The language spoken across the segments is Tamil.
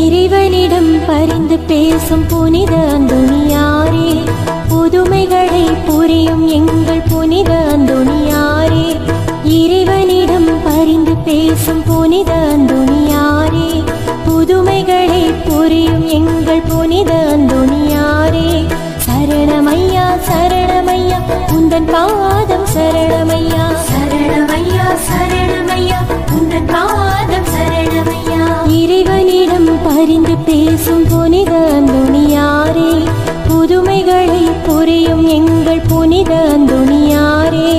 இறைவனிடம் பரிந்து பேசும் புனித அந்தோணியாரே, புதுமைகளை புரியும் எங்கள் புனித அந்தோணியாரே. இறைவனிடம் பரிந்து பேசும் புனித அந்தோணியாரே, புதுமைகளை புரியும் எங்கள் புனித அந்தோணியாரே. சரணமையா சரணமையா உந்தன் பாதம் சரணமையா, சரணமையா சரணமையா உந்தன் பாதம் சரணமையா. இறைவனிடம் பரிந்து பேசும் புனித அந்தோணியாரே, புதுமைகளை புரியும் எங்கள் புனித அந்தோணியாரே.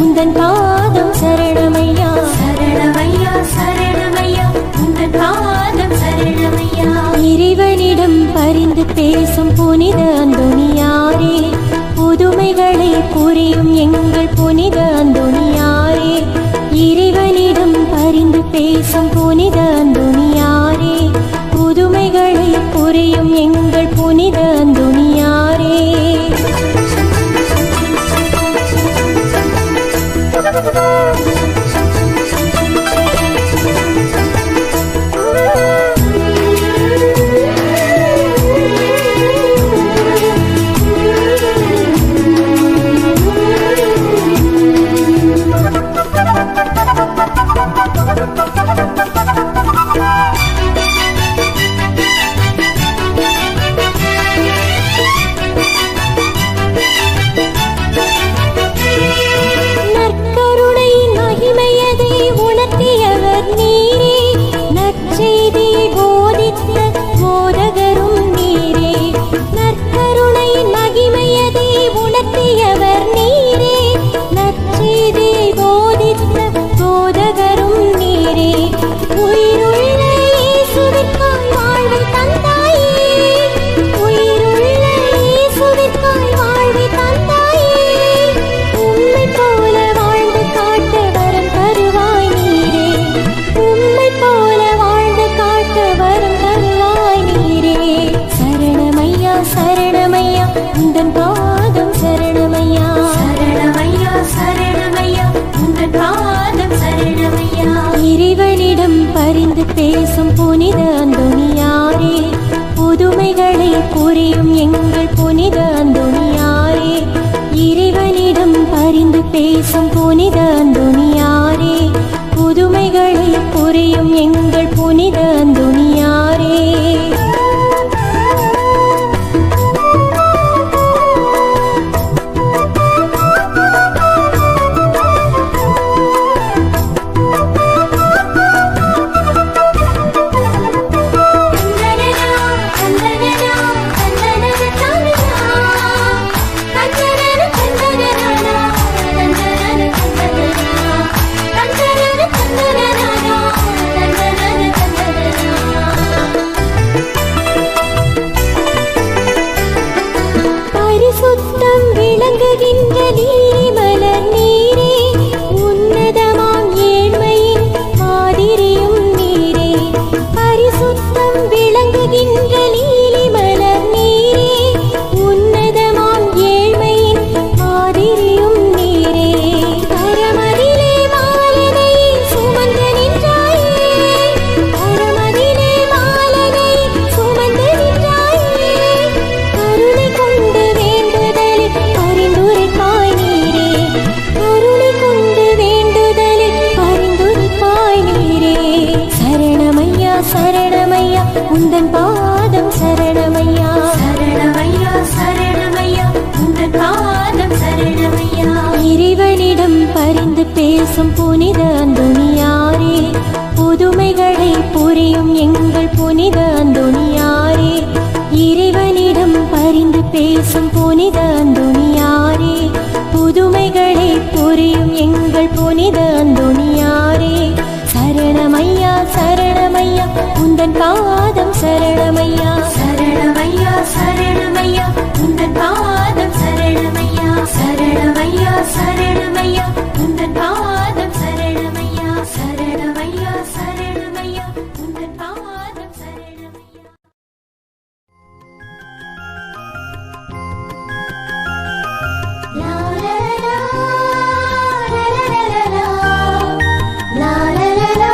உந்தன் பாதம் சரணமையா, சரணமையா சரணமையா உந்தன் பாதம் சரணமையா. இறைவனிடம் பரிந்து பேசும் புனித அந்தோணியாரே, புதுமைகளை புரியும் எங்கள் புனித அந்தோணியாரே. இறைவனிடம் பரிந்து பேசும் புனித அந்தோணியாரே, புதுமைகளை புரியும் எங்கள் புனித அந்தோணியாரே. சரணமையா உந்தன் பாதம் சரணமையா, சரணமையா சரணமையா உந்தன் பாதம் சரணமையா. இறைவனிடம் பரிந்து பேசும் புனித அந்தோணியாரே, புதுமைகளை புரியும் எங்கள் புனித அந்தோணியாரே. இறைவனிடம் பரிந்து பேசும் புனித அந்தோணியாரே, புதுமைகளை புரியும் எங்கள் புனித அந்தோணியாரே. பேசும் புனித அந்தோணியாரே, புதுமைகளை புரியும் எங்கள் புனித அந்தோணியாரே, இறைவனிடம் பரிந்து பேசும் புனித அந்தோணியாரே, புதுமைகளை புரியும் எங்கள் புனித அந்தோணியாரே, சரணமையா சரணமையா உந்தன் பாதம் சரணமையா, சரணமையா சரணமையா உந்தன் பாதம் சரணமையா, சரணமையா சரணமையா உந்தன் பாதம் சரணமையா, சரணமையா சரணமையா உந்தன் பாதம் சரணமையா. லா லா லா லா லா லா லா லா லா லா.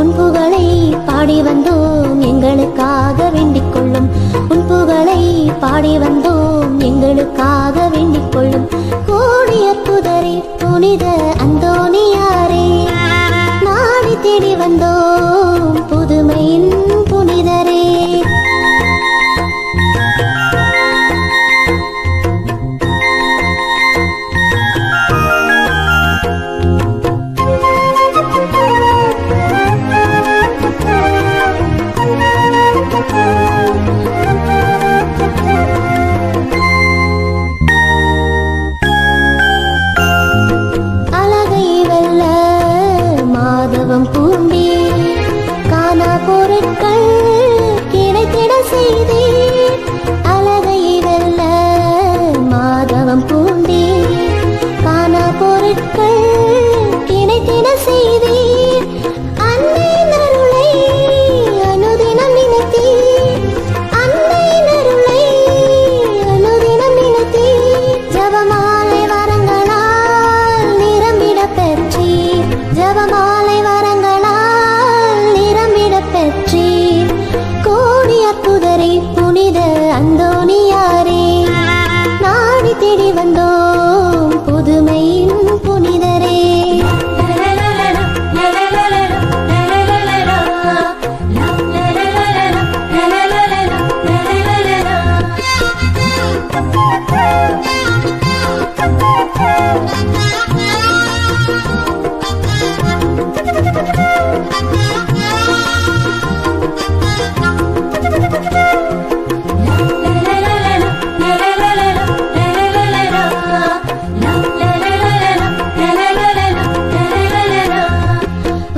உன் புகழை பாடி வந்தோம் எங்களுக்காக வேண்டிக் கொள்ளும், உன் புகழை பாடி வந்தோம் எங்களுக்காக வேண்டிக் கொள்ளும். கோடி அற்புதரே புனித அந்தோணியாரே, நாடி தேடி வந்தோம் புதுமையின் புனிதரே.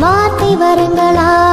வார்த்தை வரங்களால்